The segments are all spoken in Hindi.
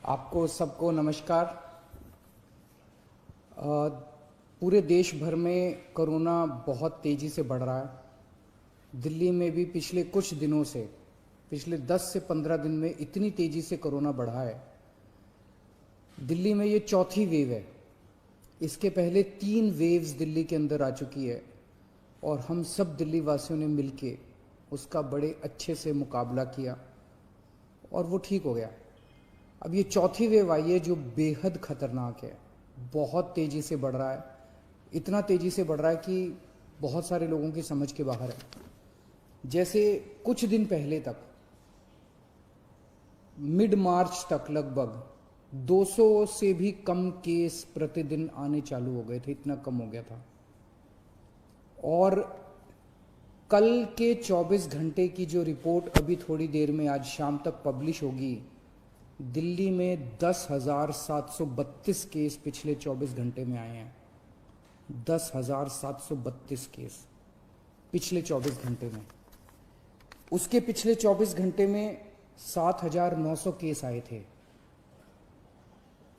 आपको सबको नमस्कार। पूरे देश भर में कोरोना बहुत तेज़ी से बढ़ रहा है। दिल्ली में भी पिछले कुछ दिनों से, पिछले 10 से 15 दिन में इतनी तेज़ी से कोरोना बढ़ा है। दिल्ली में ये चौथी वेव है। इसके पहले 3 वेव्स दिल्ली के अंदर आ चुकी है और हम सब दिल्ली वासियों ने मिलके उसका बड़े अच्छे से मुकाबला किया और वो ठीक हो गया। अब ये चौथी वेव आई है जो बेहद खतरनाक है, बहुत तेज़ी से बढ़ रहा है। इतना तेज़ी से बढ़ रहा है कि बहुत सारे लोगों की समझ के बाहर है। जैसे कुछ दिन पहले तक, मिड मार्च तक लगभग 200 से भी कम केस प्रतिदिन आने चालू हो गए थे, इतना कम हो गया था। और कल के 24 घंटे की जो रिपोर्ट अभी थोड़ी देर में आज शाम तक पब्लिश होगी, दिल्ली में 10,732 केस पिछले 24 घंटे में आए हैं। 10,732 केस पिछले 24 घंटे में। उसके पिछले 24 घंटे में 7,900 केस आए थे।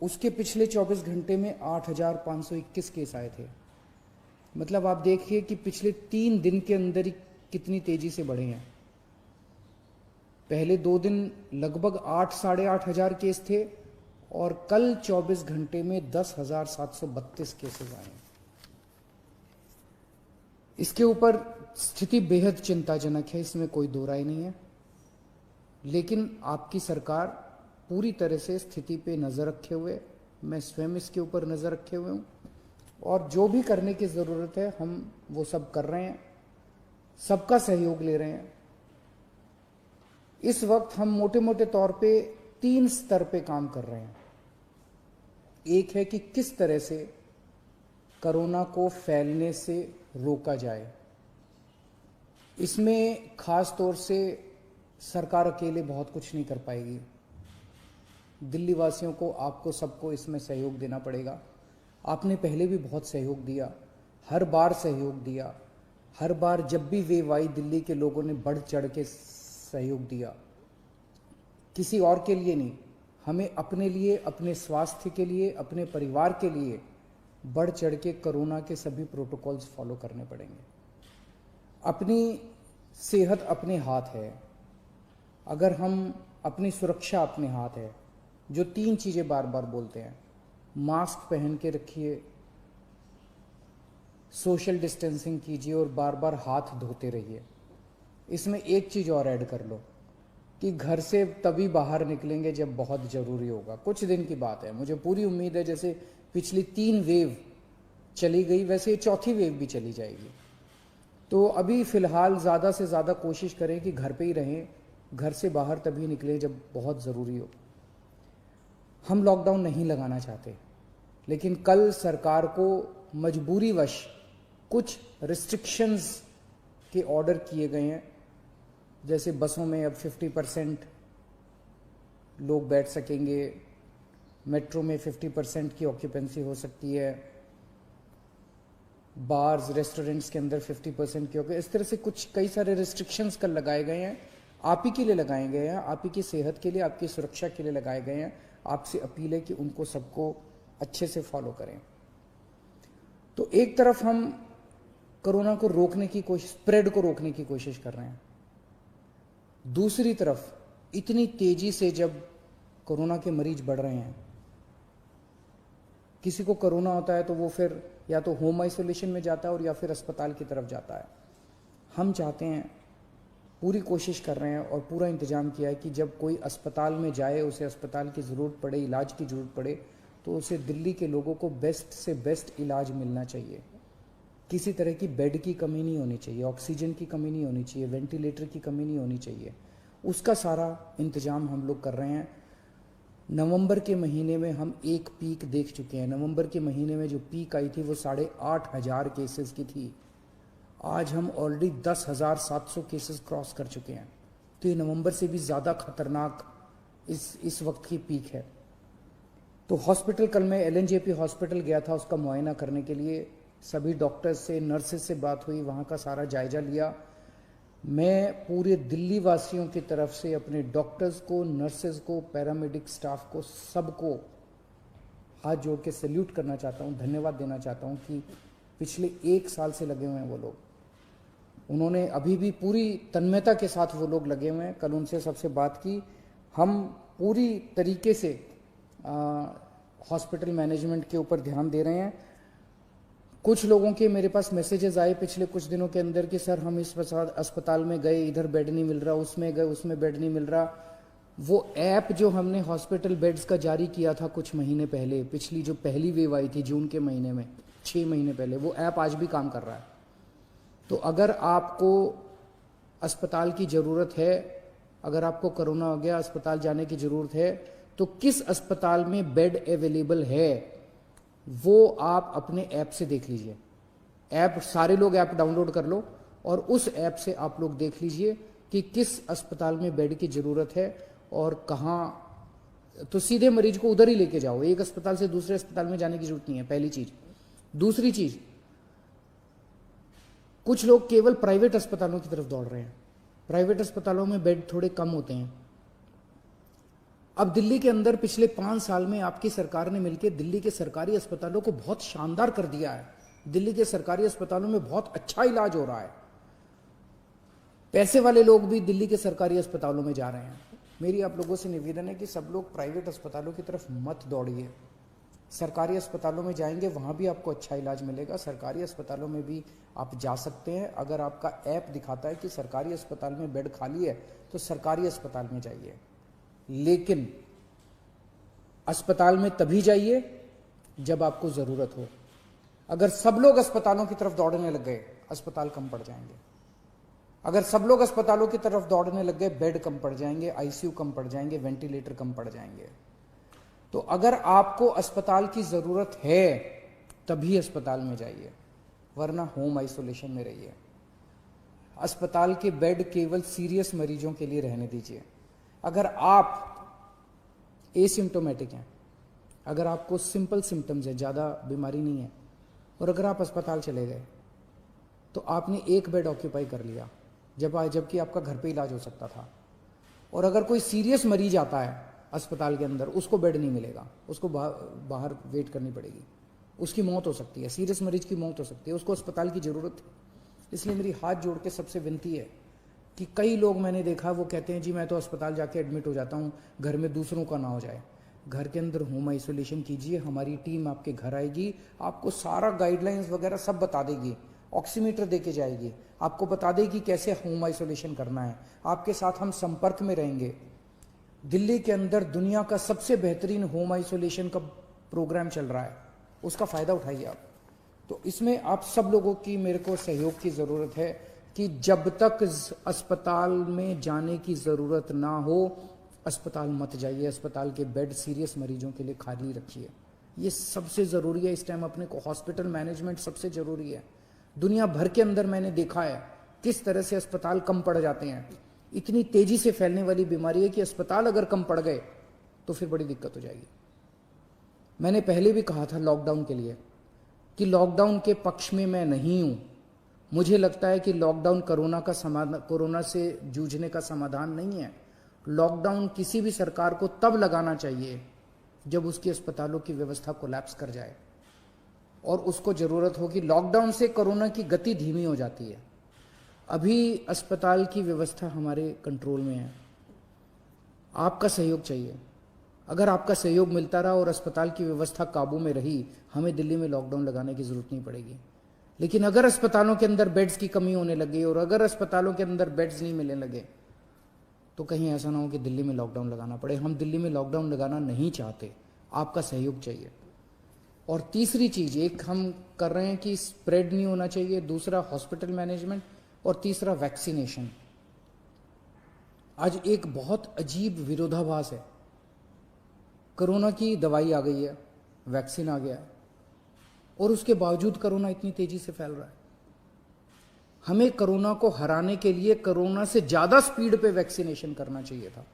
उसके पिछले 24 घंटे में 8,521 केस आए थे। मतलब आप देखिए कि पिछले 3 दिन के अंदर ही कितनी तेजी से बढ़े हैं। पहले 2 दिन लगभग 8 साढ़े 8 हजार केस थे और कल 24 घंटे में 10,732 केसेस आए। इसके ऊपर स्थिति बेहद चिंताजनक है, इसमें कोई दो राय नहीं है। लेकिन आपकी सरकार पूरी तरह से स्थिति पे नज़र रखे हुए, मैं स्वयं इसके ऊपर नज़र रखे हुए हूँ और जो भी करने की ज़रूरत है हम वो सब कर रहे हैं, सबका सहयोग ले रहे हैं। इस वक्त हम मोटे मोटे तौर पे 3 स्तर पे काम कर रहे हैं। एक है कि किस तरह से कोरोना को फैलने से रोका जाए। इसमें खास तौर से सरकार अकेले बहुत कुछ नहीं कर पाएगी। दिल्ली वासियों को, आपको सबको इसमें सहयोग देना पड़ेगा। आपने पहले भी बहुत सहयोग दिया, हर बार सहयोग दिया। हर बार जब भी वेव आई, दिल्ली के लोगों ने बढ़ चढ़ के सहयोग दिया, किसी और के लिए नहीं। हमें अपने लिए, अपने स्वास्थ्य के लिए, अपने परिवार के लिए बढ़ चढ़ के कोरोना के सभी प्रोटोकॉल्स फॉलो करने पड़ेंगे। अपनी सेहत अपने हाथ है। अगर हम, अपनी सुरक्षा अपने हाथ है। जो 3 चीज़ें बार बार बोलते हैं, मास्क पहन के रखिए, सोशल डिस्टेंसिंग कीजिए और बार बार हाथ धोते रहिए। इसमें एक चीज़ और ऐड कर लो कि घर से तभी बाहर निकलेंगे जब बहुत ज़रूरी होगा। कुछ दिन की बात है, मुझे पूरी उम्मीद है जैसे पिछली 3 वेव चली गई वैसे ये चौथी वेव भी चली जाएगी। तो अभी फ़िलहाल ज़्यादा से ज़्यादा कोशिश करें कि घर पे ही रहें, घर से बाहर तभी निकलें जब बहुत ज़रूरी हो। हम लॉकडाउन नहीं लगाना चाहते, लेकिन कल सरकार को मजबूरीवश कुछ रिस्ट्रिक्शंस के ऑर्डर किए गए हैं। जैसे बसों में अब 50% लोग बैठ सकेंगे, मेट्रो में 50% की ऑक्यूपेंसी हो सकती है, बार्स रेस्टोरेंट्स के अंदर 50% की ऑक्यूपेंसी। इस तरह से कुछ कई सारे रिस्ट्रिक्शंस कल लगाए गए हैं। आप ही के लिए लगाए गए हैं, आप ही की सेहत के लिए, आपकी सुरक्षा के लिए लगाए गए हैं। आपसे अपील है कि उनको सबको अच्छे से फॉलो करें। तो एक तरफ हम कोरोना को रोकने की कोशिश, स्प्रेड को रोकने की कोशिश कर रहे हैं। दूसरी तरफ इतनी तेजी से जब कोरोना के मरीज बढ़ रहे हैं, किसी को कोरोना होता है तो वो फिर या तो होम आइसोलेशन में जाता है और या फिर अस्पताल की तरफ जाता है। हम चाहते हैं, पूरी कोशिश कर रहे हैं और पूरा इंतजाम किया है कि जब कोई अस्पताल में जाए, उसे अस्पताल की ज़रूरत पड़े, इलाज की ज़रूरत पड़े, तो उसे दिल्ली के लोगों को बेस्ट से बेस्ट इलाज मिलना चाहिए। किसी तरह की बेड की कमी नहीं होनी चाहिए, ऑक्सीजन की कमी नहीं होनी चाहिए, वेंटिलेटर की कमी नहीं होनी चाहिए। उसका सारा इंतजाम हम लोग कर रहे हैं। नवंबर के महीने में हम एक पीक देख चुके हैं। नवंबर के महीने में जो पीक आई थी वो 8,500 केसेस की थी। आज हम ऑलरेडी 10,700 केसेस क्रॉस कर चुके हैं। तो ये नवंबर से भी ज़्यादा खतरनाक इस वक्त की पीक है। तो हॉस्पिटल, कल मैं LNJP हॉस्पिटल गया था उसका मुआयना करने के लिए। सभी डॉक्टर्स से, नर्सेज से बात हुई, वहाँ का सारा जायजा लिया। मैं पूरे दिल्ली वासियों की तरफ से अपने डॉक्टर्स को, नर्सेज को, पैरामेडिक स्टाफ को, सबको हाथ जोड़ के सैल्यूट करना चाहता हूँ, धन्यवाद देना चाहता हूँ कि पिछले 1 साल से लगे हुए हैं वो लोग। उन्होंने अभी भी पूरी तन्मयता के साथ वो लोग लगे हुए हैं। कल उनसे सबसे बात की, हम पूरी तरीके से हॉस्पिटल मैनेजमेंट के ऊपर ध्यान दे रहे हैं। कुछ लोगों के मेरे पास मैसेजेस आए पिछले कुछ दिनों के अंदर कि सर हम इस अस्पताल में गए, इधर बेड नहीं मिल रहा, उसमें गए, उसमें बेड नहीं मिल रहा। वो ऐप जो हमने हॉस्पिटल बेड्स का जारी किया था कुछ महीने पहले, पिछली जो पहली वेव आई थी जून के महीने में, 6 महीने पहले, वो ऐप आज भी काम कर रहा है। तो अगर आपको अस्पताल की ज़रूरत है, अगर आपको कोरोना हो गया, अस्पताल जाने की ज़रूरत है, तो किस अस्पताल में बेड अवेलेबल है वो आप अपने ऐप से देख लीजिए। ऐप, सारे लोग ऐप डाउनलोड कर लो और उस ऐप से आप लोग देख लीजिए कि किस अस्पताल में बेड की ज़रूरत है और कहाँ। तो सीधे मरीज को उधर ही लेके जाओ, एक अस्पताल से दूसरे अस्पताल में जाने की जरूरत नहीं है, पहली चीज़। दूसरी चीज़, कुछ लोग केवल प्राइवेट अस्पतालों की तरफ दौड़ रहे हैं। प्राइवेट अस्पतालों में बेड थोड़े कम होते हैं। अब दिल्ली के अंदर पिछले 5 साल में आपकी सरकार ने मिलकर दिल्ली के सरकारी अस्पतालों को बहुत शानदार कर दिया है। दिल्ली के सरकारी अस्पतालों में बहुत अच्छा इलाज हो रहा है। पैसे वाले लोग भी दिल्ली के सरकारी अस्पतालों में जा रहे हैं। मेरी आप लोगों से निवेदन है कि सब लोग प्राइवेट अस्पतालों की तरफ मत दौड़िए। सरकारी अस्पतालों में जाएंगे, वहाँ भी आपको अच्छा इलाज मिलेगा। सरकारी अस्पतालों में भी आप जा सकते हैं। अगर आपका ऐप दिखाता है कि सरकारी अस्पताल में बेड खाली है तो सरकारी अस्पताल में जाइए, लेकिन अस्पताल में तभी जाइए जब आपको ज़रूरत हो। अगर सब लोग अस्पतालों की तरफ दौड़ने लग गए, अस्पताल कम पड़ जाएंगे। अगर सब लोग अस्पतालों की तरफ दौड़ने लग गए, बेड कम पड़ जाएंगे, आईसीयू कम पड़ जाएंगे, वेंटिलेटर कम पड़ जाएंगे। तो अगर आपको अस्पताल की ज़रूरत है तभी अस्पताल में जाइए, वरना होम आइसोलेशन में रहिए। अस्पताल के बेड केवल सीरियस मरीजों के लिए रहने दीजिए। अगर आप एसिम्टोमेटिक हैं, अगर आपको सिंपल सिम्टम्स है, ज़्यादा बीमारी नहीं है, और अगर आप अस्पताल चले गए तो आपने एक बेड ऑक्यूपाई कर लिया, जबकि आपका घर पे इलाज हो सकता था। और अगर कोई सीरियस मरीज आता है अस्पताल के अंदर, उसको बेड नहीं मिलेगा, उसको बाहर वेट करनी पड़ेगी, उसकी मौत हो सकती है, सीरियस मरीज की मौत हो सकती है, उसको अस्पताल की ज़रूरत है। इसलिए मेरी हाथ जोड़ के सबसे विनती है कि कई लोग मैंने देखा वो कहते हैं जी मैं तो अस्पताल जाके एडमिट हो जाता हूँ, घर में दूसरों का ना हो जाए। घर के अंदर होम आइसोलेशन कीजिए, हमारी टीम आपके घर आएगी, आपको सारा गाइडलाइंस वगैरह सब बता देगी, ऑक्सीमीटर दे के जाएगी, आपको बता देगी कैसे होम आइसोलेशन करना है, आपके साथ हम संपर्क में रहेंगे। दिल्ली के अंदर दुनिया का सबसे बेहतरीन होम आइसोलेशन का प्रोग्राम चल रहा है, उसका फ़ायदा उठाइए आप। तो इसमें आप सब लोगों की मेरे को सहयोग की ज़रूरत है कि जब तक अस्पताल में जाने की ज़रूरत ना हो, अस्पताल मत जाइए। अस्पताल के बेड सीरियस मरीजों के लिए खाली रखिए, ये सबसे ज़रूरी है इस टाइम। अपने को हॉस्पिटल मैनेजमेंट सबसे ज़रूरी है। दुनिया भर के अंदर मैंने देखा है किस तरह से अस्पताल कम पड़ जाते हैं। इतनी तेज़ी से फैलने वाली बीमारी है कि अस्पताल अगर कम पड़ गए तो फिर बड़ी दिक्कत हो जाएगी। मैंने पहले भी कहा था लॉकडाउन के लिए कि लॉकडाउन के पक्ष में मैं नहीं हूँ। मुझे लगता है कि लॉकडाउन कोरोना से जूझने का समाधान नहीं है। लॉकडाउन किसी भी सरकार को तब लगाना चाहिए जब उसकी अस्पतालों की व्यवस्था कोलैप्स कर जाए और उसको ज़रूरत होगी। लॉकडाउन से कोरोना की गति धीमी हो जाती है। अभी अस्पताल की व्यवस्था हमारे कंट्रोल में है, आपका सहयोग चाहिए। अगर आपका सहयोग मिलता रहा और अस्पताल की व्यवस्था काबू में रही, हमें दिल्ली में लॉकडाउन लगाने की ज़रूरत नहीं पड़ेगी। लेकिन अगर अस्पतालों के अंदर बेड्स की कमी होने लगी और अगर अस्पतालों के अंदर बेड्स नहीं मिलने लगे तो कहीं ऐसा ना हो कि दिल्ली में लॉकडाउन लगाना पड़े। हम दिल्ली में लॉकडाउन लगाना नहीं चाहते, आपका सहयोग चाहिए। और तीसरी चीज़, एक हम कर रहे हैं कि स्प्रेड नहीं होना चाहिए, दूसरा हॉस्पिटल मैनेजमेंट, और तीसरा वैक्सीनेशन। आज एक बहुत अजीब विरोधाभास है। कोरोना की दवाई आ गई है, वैक्सीन आ गया है, और उसके बावजूद कोरोना इतनी तेजी से फैल रहा है। हमें कोरोना को हराने के लिए कोरोना से ज़्यादा स्पीड पे वैक्सीनेशन करना चाहिए था।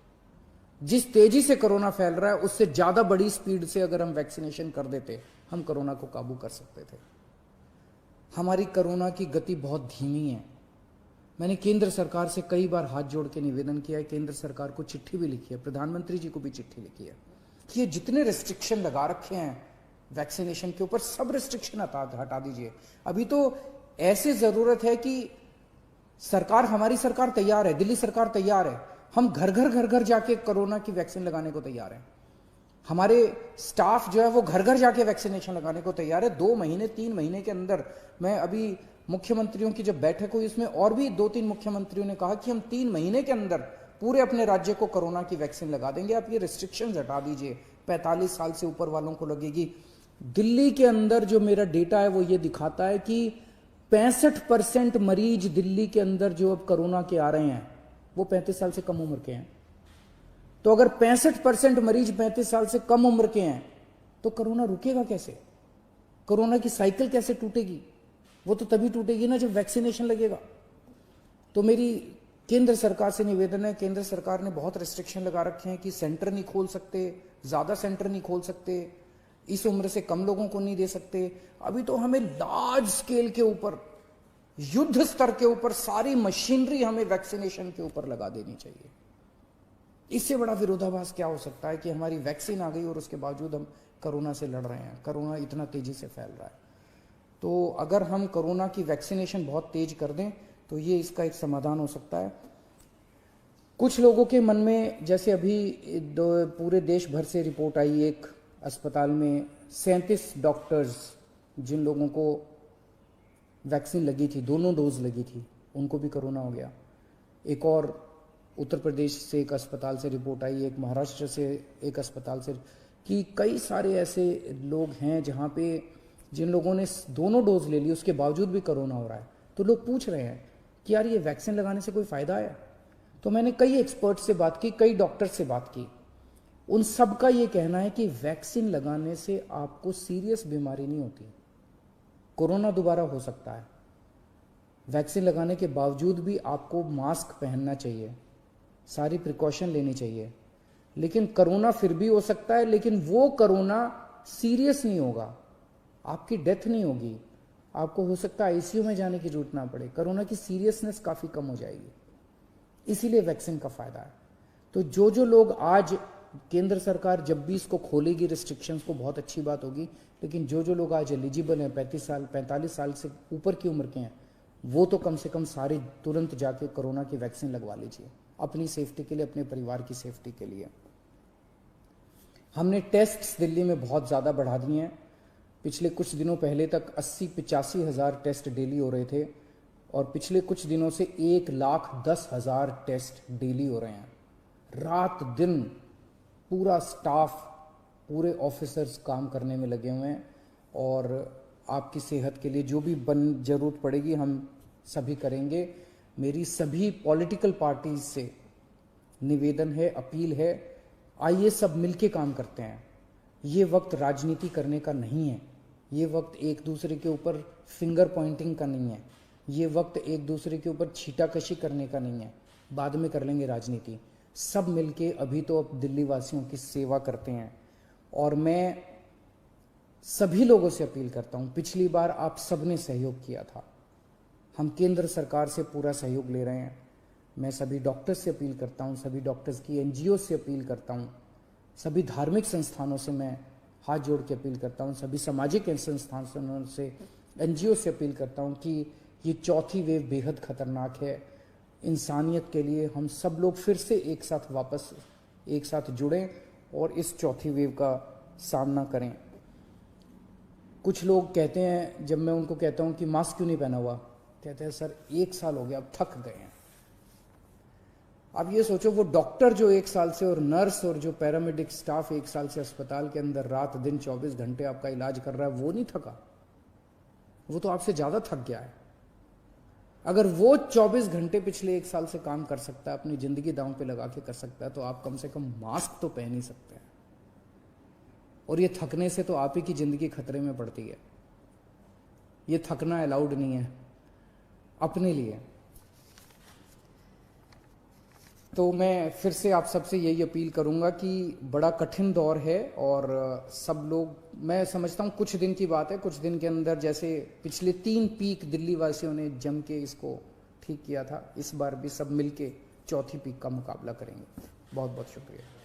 जिस तेजी से कोरोना फैल रहा है उससे ज़्यादा बड़ी स्पीड से अगर हम वैक्सीनेशन कर देते, हम कोरोना को काबू कर सकते थे। हमारी कोरोना की गति बहुत धीमी है। मैंने केंद्र सरकार से कई बार हाथ जोड़ के निवेदन किया है, केंद्र सरकार को चिट्ठी भी लिखी है, प्रधानमंत्री जी को भी चिट्ठी लिखी है कि ये जितने रिस्ट्रिक्शन लगा रखे हैं वैक्सीनेशन के ऊपर, सब रिस्ट्रिक्शन हटा दीजिए। अभी तो ऐसी जरूरत है कि सरकार, हमारी सरकार तैयार है, दिल्ली सरकार तैयार है, हम घर घर जाके कोरोना की वैक्सीन लगाने को तैयार है। हमारे स्टाफ जो है वो घर घर जाके वैक्सीनेशन लगाने को तैयार है। 2 महीने 3 महीने के अंदर, मैं अभी मुख्यमंत्रियों की जब बैठक हुई उसमें और भी 2-3 मुख्यमंत्रियों ने कहा कि हम 3 महीने के अंदर पूरे अपने राज्य को कोरोना की वैक्सीन लगा देंगे। आप ये रिस्ट्रिक्शंस हटा दीजिए, 45 साल से ऊपर वालों को लगेगी। दिल्ली के अंदर जो मेरा डेटा है वो ये दिखाता है कि 65% मरीज दिल्ली के अंदर जो अब कोरोना के आ रहे हैं वो 35 साल से कम उम्र के हैं। तो अगर 65% मरीज 35 साल से कम उम्र के हैं तो कोरोना रुकेगा कैसे? कोरोना की साइकिल कैसे टूटेगी? वो तो तभी टूटेगी ना जब वैक्सीनेशन लगेगा। तो मेरी केंद्र सरकार से निवेदन है, केंद्र सरकार ने बहुत रिस्ट्रिक्शन लगा रखे हैं कि सेंटर नहीं खोल सकते, ज्यादा सेंटर नहीं खोल सकते, इस उम्र से कम लोगों को नहीं दे सकते। अभी तो हमें लार्ज स्केल के ऊपर, युद्ध स्तर के ऊपर सारी मशीनरी हमें वैक्सीनेशन के ऊपर लगा देनी चाहिए। इससे बड़ा विरोधाभास क्या हो सकता है कि हमारी वैक्सीन आ गई और उसके बावजूद हम कोरोना से लड़ रहे हैं, कोरोना इतना तेजी से फैल रहा है। तो अगर हम कोरोना की वैक्सीनेशन बहुत तेज कर दें तो ये इसका एक समाधान हो सकता है। कुछ लोगों के मन में, जैसे अभी पूरे देश भर से रिपोर्ट आई, एक अस्पताल में 37 डॉक्टर्स जिन लोगों को वैक्सीन लगी थी, दोनों डोज लगी थी, उनको भी कोरोना हो गया। एक और उत्तर प्रदेश से एक अस्पताल से रिपोर्ट आई, एक महाराष्ट्र से एक अस्पताल से, कि कई सारे ऐसे लोग हैं जहाँ पे जिन लोगों ने दोनों डोज ले ली उसके बावजूद भी कोरोना हो रहा है। तो लोग पूछ रहे हैं कि यार ये वैक्सीन लगाने से कोई फायदा है? तो मैंने कई एक्सपर्ट से बात की, कई डॉक्टर से बात की, उन सब का ये कहना है कि वैक्सीन लगाने से आपको सीरियस बीमारी नहीं होती, कोरोना दोबारा हो सकता है। वैक्सीन लगाने के बावजूद भी आपको मास्क पहनना चाहिए, सारी प्रिकॉशन लेनी चाहिए, लेकिन कोरोना फिर भी हो सकता है, लेकिन वो कोरोना सीरियस नहीं होगा, आपकी डेथ नहीं होगी, आपको हो सकता है आईसीयू में जाने की जरूरत ना पड़े, कोरोना की सीरियसनेस काफी कम हो जाएगी। इसीलिए वैक्सीन का फायदा है। तो जो लोग आज, केंद्र सरकार जब भी इसको खोलेगी रिस्ट्रिक्शंस को, बहुत अच्छी बात होगी, लेकिन जो लोग आज एलिजिबल हैं, 45 साल से ऊपर की उम्र के हैं, वो तो कम से कम सारे तुरंत जाके कोरोना की वैक्सीन लगवा लीजिए, अपनी सेफ्टी के लिए, अपने परिवार की सेफ्टी के लिए। हमने टेस्ट्स दिल्ली में बहुत ज़्यादा बढ़ा दिए हैं। पिछले कुछ दिनों पहले तक 80-85 हज़ार टेस्ट डेली हो रहे थे और पिछले कुछ दिनों से 1,10,000 टेस्ट डेली हो रहे हैं। रात दिन पूरा स्टाफ, पूरे ऑफिसर्स काम करने में लगे हुए हैं और आपकी सेहत के लिए जो भी जरूरत पड़ेगी हम सभी करेंगे। मेरी सभी पॉलिटिकल पार्टीज से निवेदन है, अपील है, आइए सब मिलके काम करते हैं। ये वक्त राजनीति करने का नहीं है, ये वक्त एक दूसरे के ऊपर फिंगर पॉइंटिंग का नहीं है, ये वक्त एक दूसरे के ऊपर छीटाकशी करने का नहीं है, बाद में कर लेंगे राजनीति। सब मिलके अभी तो अब दिल्ली वासियों की सेवा करते हैं और मैं सभी लोगों से अपील करता हूं, पिछली बार आप सबने सहयोग किया था, हम केंद्र सरकार से पूरा सहयोग ले रहे हैं। मैं सभी डॉक्टर्स से अपील करता हूं, सभी डॉक्टर्स की एनजीओ से अपील करता हूं, सभी धार्मिक संस्थानों से मैं हाथ जोड़ के अपील करता हूं, सभी सामाजिक संस्थानों से, एनजीओ से अपील करता हूं कि ये चौथी वेव बेहद खतरनाक है। इंसानियत के लिए हम सब लोग फिर से एक साथ जुड़ें और इस चौथी वेव का सामना करें। कुछ लोग कहते हैं, जब मैं उनको कहता हूं कि मास्क क्यों नहीं पहना हुआ, कहते हैं सर 1 साल हो गया, अब थक गए हैं। अब ये सोचो, वो डॉक्टर जो 1 साल से, और नर्स और जो पैरामेडिक स्टाफ 1 साल से अस्पताल के अंदर रात दिन 24 घंटे आपका इलाज कर रहा है, वो नहीं थका? वो तो आपसे ज्यादा थक गया है। अगर वो 24 घंटे पिछले 1 साल से काम कर सकता है, अपनी जिंदगी दांव पे लगा के कर सकता है, तो आप कम से कम मास्क तो पहन ही सकते हैं। और ये थकने से तो आप ही की जिंदगी खतरे में पड़ती है। ये थकना अलाउड नहीं है अपने लिए। तो मैं फिर से आप सबसे यही अपील करूंगा कि बड़ा कठिन दौर है और सब लोग, मैं समझता हूं कुछ दिन की बात है, कुछ दिन के अंदर, जैसे पिछले 3 पीक दिल्ली वासियों ने जम के इसको ठीक किया था, इस बार भी सब मिलके चौथी पीक का मुकाबला करेंगे। बहुत बहुत शुक्रिया।